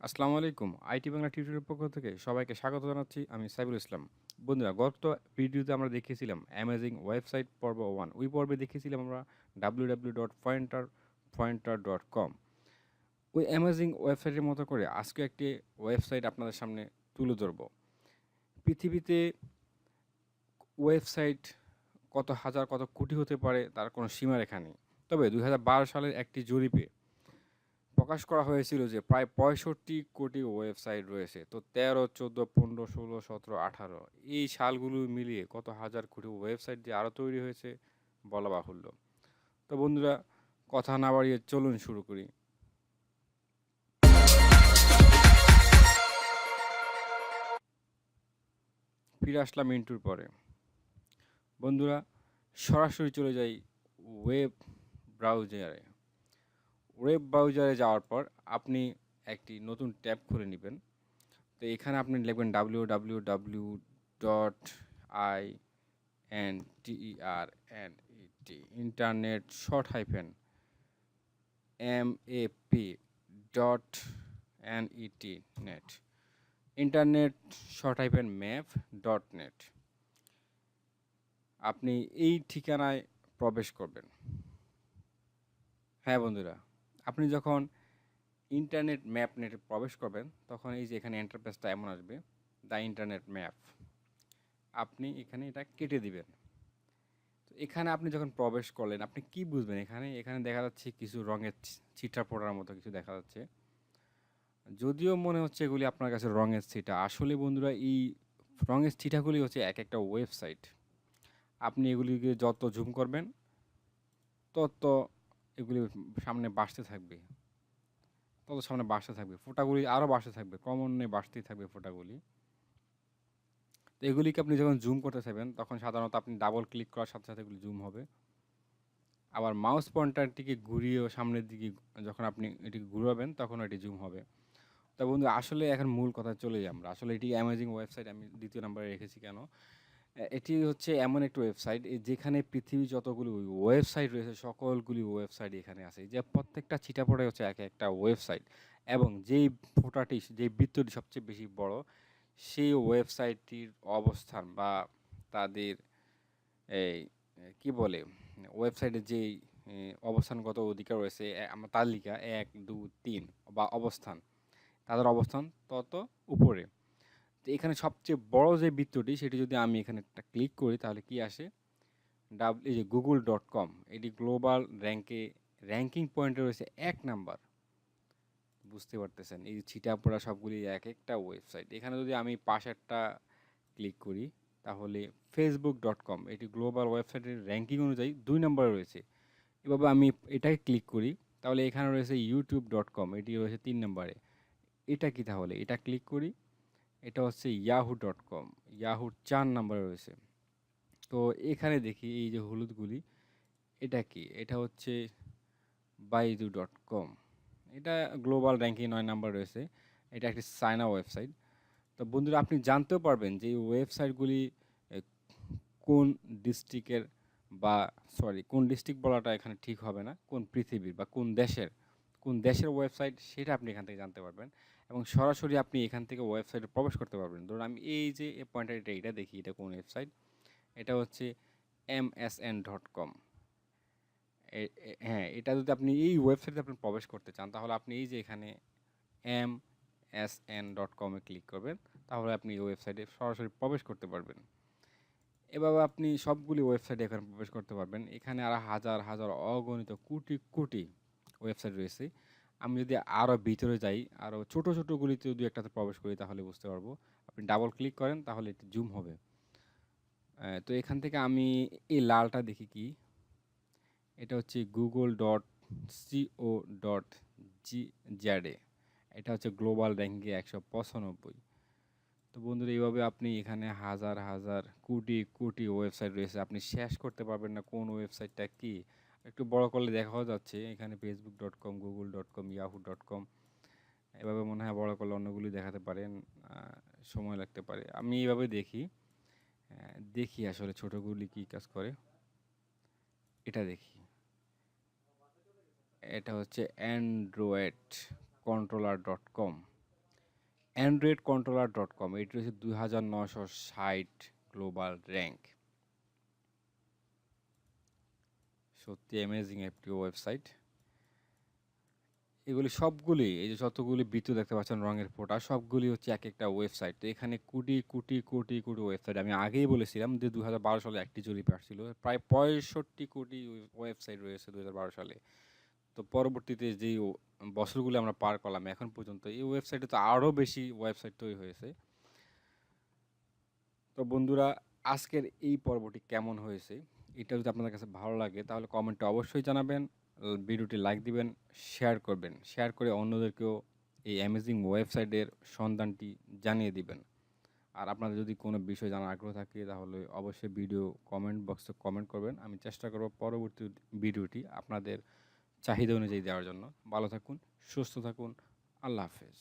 আসসালামু আলাইকুম। IT Bangla tutorial পক্ষ থেকে সবাইকে স্বাগত জানাচ্ছি। আমি সাইফুল ইসলাম। বন্ধুরা, গত ভিডিওতে আমরা দেখিয়েছিলাম অ্যামেজিং ওয়েবসাইট পর্ব 1। ওই পর্বে দেখিয়েছিলাম আমরা www.pointer.com। ওই অ্যামেজিং ওয়েবসাইটের মতো করে আজকে একটি ওয়েবসাইট আপনাদের সামনে তুলে ধরব। পৃথিবীতে ওয়েবসাইট কত হাজার কত কোটি হতে পারে তার কোনো সীমারেখা নেই। তবে ২০১২ সালের একটি জরিপে প্রকাশ করা হয়েছিল যে প্রায় ৬৫ কোটি ওয়েবসাইট রয়েছে। তো ১৩, ১৪, ১৫, ১৬, ১৭, ১৮ এই সালগুলো মিলিয়ে কত হাজার কোটি ওয়েবসাইট যে আরও তৈরি হয়েছে বলা বাহুল্য। তো বন্ধুরা, কথা না বাড়িয়ে চলুন শুরু করি। ফিরে আসলাম ইন্টুর পরে। বন্ধুরা, সরাসরি চলে যাই ওয়েব ব্রাউজারে। ওয়েব ব্রাউজারে যাওয়ার পর আপনি একটি নতুন ট্যাব খুলে নেবেন। তো এখানে আপনি লিখবেন www.internet internet short hyphen map dot net net internet short hyphen map dot net. আপনি এই ঠিকানায় প্রবেশ করবেন। হ্যাঁ বন্ধুরা, আপনি যখন ইন্টারনেট ম্যাপ নেটে প্রবেশ করবেন তখন এই যে এখানে ইন্টারফেসটা এমন আসবে, দ্য ইন্টারনেট ম্যাপ। আপনি এখানে এটা কেটে দিবেন। তো এখানে আপনি যখন প্রবেশ করলেন আপনি কি বুঝবেন? এখানে দেখা যাচ্ছে কিছু রঙের ছিটা ফোটার মতো কিছু দেখা যাচ্ছে। যদিও মনে হচ্ছে এগুলি আপনার কাছে রঙের ছিটা, আসলে বন্ধুরা এই রঙের ছিটাগুলি হচ্ছে এক একটা ওয়েবসাইট। আপনি এগুলিকে যত জুম করবেন তত এগুলি সামনে বাড়তে থাকবে, ফোঁটাগুলি আরও বাড়তে থাকবে, ক্রমান্বয়ে বাড়তেই থাকবে ফোঁটাগুলি। তো এগুলিকে আপনি যখন জুম করতে চাইবেন তখন সাধারণত আপনি ডাবল ক্লিক করার সাথে সাথে এগুলি জুম হবে। আবার মাউস পয়েন্টারটিকে ঘুরিয়েও সামনের দিকে যখন আপনি এটিকে ঘুরাবেন তখন এটি জুম হবে। তা বন্ধু, আসলে এখন মূল কথায় চলে যাই আমরা। আসলে এটি অ্যামেজিং ওয়েবসাইট আমি দ্বিতীয় নম্বরে রেখেছি কেন? এটি হচ্ছে এমন একটি ওয়েবসাইট যেখানে পৃথিবীর যতগুলি ওয়েবসাইট রয়েছে সকলগুলি ওয়েবসাইট এখানে আছে। যে প্রত্যেকটা ছিটাফোঁটাই হচ্ছে এক একটা ওয়েবসাইট, এবং যেই বৃত্তটি সবচেয়ে বেশি বড় সেই ওয়েবসাইটটির অবস্থান বা তাদের এই কি বলে ওয়েবসাইটে যেই অবস্থানগত অধিকার রয়েছে আমার তালিকা ১, ২, ৩ বা অবস্থান, তাদের অবস্থান তত উপরে। তো এখানে সবচেয়ে বড় যে বৃত্তটি সেটি যদি আমি এখানে একটা ক্লিক করি তাহলে কি আসে? এই যে google.com, এটি গ্লোবাল র্যাঙ্কিং পয়েন্টে রয়েছে ১ নাম্বার। বুঝতে পারতেছেন এই ছিটাপোড়া সবগুলি এক একটা ওয়েবসাইট। এখানে যদি আমি পাশেরটা ক্লিক করি তাহলে facebook.com, এটি গ্লোবাল ওয়েবসাইটের র্যাঙ্কিং অনুযায়ী ২ নম্বরে রয়েছে। এভাবে আমি এটাকে ক্লিক করি তাহলে এখানে রয়েছে youtube.com, এটি রয়েছে ৩ নম্বরে। এটা কি তাহলে? এটা ক্লিক করি, এটা হচ্ছে yahoo.com, ইয়াহুর ৪ নম্বরে রয়েছে। তো এখানে দেখি এই যে হলুদগুলি, এটা কি? এটা হচ্ছে baidu.com, এটা গ্লোবাল র্যাঙ্কিং ৯ নাম্বার রয়েছে। এটা একটি চায়না ওয়েবসাইট। তো বন্ধুরা, আপনি জানতেও পারবেন যে এই ওয়েবসাইটগুলি এ কোন ডিস্ট্রিক্টের বা কোন ডিস্ট্রিক্ট বলাটা এখানে ঠিক হবে না। কোন পৃথিবীর বা কোন দেশের ওয়েবসাইট সেটা আপনি এখান থেকে জানতে পারবেন, এবং সরাসরি আপনি এখান থেকে ওয়েবসাইটে প্রবেশ করতে পারবেন। ধরুন আমি এই যে পয়েন্টার এটা দেখি, এটা কোন ওয়েবসাইট? এটা হচ্ছে msn.com। হ্যাঁ, এটা যদি আপনি এই ওয়েবসাইটে আপনি প্রবেশ করতে চান তাহলে আপনি এই যে এখানে msn.com এ ক্লিক করবেন, তাহলে আপনি এই ওয়েবসাইটে সরাসরি প্রবেশ করতে পারবেন। এভাবে আপনি সবগুলি ওয়েবসাইটে এখানে প্রবেশ করতে পারবেন। এখানে আরো হাজার হাজার অগণিত কোটি কোটি ওয়েবসাইট রয়েছে। আমি যদি আরো ভিতরে যাই, আরো ছোট ছোটগুলিতে যদি একটাতে প্রবেশ করি তাহলে বুঝতে পারবো। আপনি ডাবল ক্লিক করেন তাহলে এটি জুম হবে। তো এখান থেকে আমি এই লালটা দেখি কি? এটা হচ্ছে google.co.za, এটা হচ্ছে গ্লোবাল র্যাঙ্কিং ১৯৫। তো বন্ধুরা, এইভাবে আপনি এখানে হাজার হাজার কোটি কোটি ওয়েবসাইট রয়েছে, আপনি শেষ করতে পারবেন না কোন ওয়েবসাইটটা কি। একটু বড় করলে দেখাও যাচ্ছে এখানে facebook.com, google.com, yahoo.com। এভাবে মনে হয় বড় করলে অন্যগুলি দেখাতে পারেন, সময় লাগতে পারে। আমি এইভাবে দেখি আসলে ছোটগুলি কি কাজ করে। এটা দেখি, এটা হচ্ছে android controller.com। androidcontroller.com, এটি রয়েছে 2960 গ্লোবাল র্যাঙ্ক। সত্যি অ্যামেজিং একটি ওয়েবসাইট। এগুলি সবগুলি, এই যে যতগুলি বৃত্ত দেখতে পাচ্ছেন রঙের ফোঁটা, সবগুলি হচ্ছে এক একটা ওয়েবসাইট। তো এখানে কোটি কোটি কোটি কোটি ওয়েবসাইট। আমি আগেই বলেছিলাম যে 2012 সালে একটি জরিপ আসছিল, প্রায় 65 কোটি ওয়েবসাইট রয়েছে 2012 সালে। তো পরবর্তীতে যেই বছরগুলো আমরা পার করলাম এখন পর্যন্ত, এই ওয়েবসাইটে তো আরও বেশি ওয়েবসাইট তৈরি হয়েছে। তো বন্ধুরা, আজকের এই পর্বটি কেমন হয়েছে, এটা যদি আপনাদের কাছে ভালো লাগে তাহলে কমেন্টে অবশ্যই জানাবেন, ভিডিওটি লাইক দিবেন, শেয়ার করবেন, শেয়ার করে অন্যদেরকেও এই অ্যামেজিং ওয়েবসাইটের সন্ধানটি জানিয়ে দিবেন। আর আপনাদের যদি কোনো বিষয় জানার আগ্রহ থাকে তাহলে অবশ্যই ভিডিও কমেন্ট বক্সে কমেন্ট করবেন। আমি চেষ্টা করব পরবর্তী ভিডিওটি আপনাদের চাহিদা অনুযায়ী দেওয়ার জন্য। ভালো থাকুন, সুস্থ থাকুন, আল্লাহ হাফেজ।